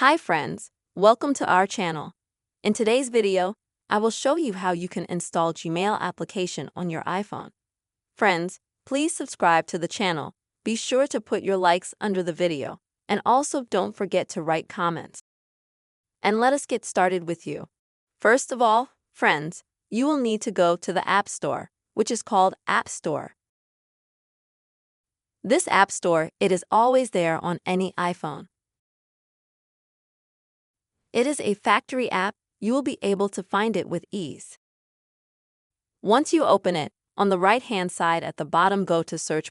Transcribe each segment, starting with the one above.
Hi friends, welcome to our channel. In today's video, I will show you how you can install Gmail application on your iPhone. Friends, please subscribe to the channel, be sure to put your likes under the video, and also don't forget to write comments. And let us get started with you. First of all, friends, you will need to go to the App Store, which is called App Store. This App Store, it is always there on any iPhone. It is a factory app, you will be able to find it with ease. Once you open it, on the right-hand side at the bottom go to Search,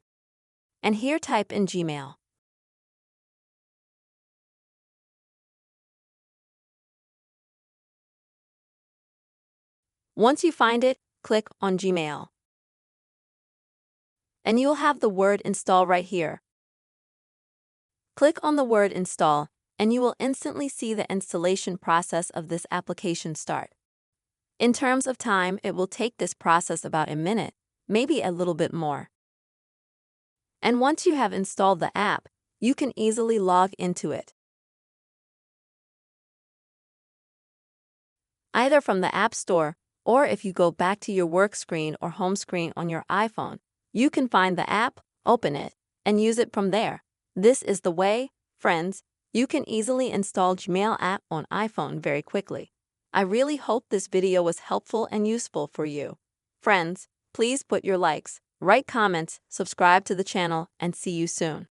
and here type in Gmail. Once you find it, click on Gmail. And you will have the word install right here. Click on the word install, and you will instantly see the installation process of this application start. In terms of time, it will take this process about a minute, maybe a little bit more. And once you have installed the app, you can easily log into it. Either from the App Store, or if you go back to your work screen or home screen on your iPhone, you can find the app, open it, and use it from there. This is the way, friends, you can easily install Gmail app on iPhone very quickly. I really hope this video was helpful and useful for you. Friends, please put your likes, write comments, subscribe to the channel, and see you soon.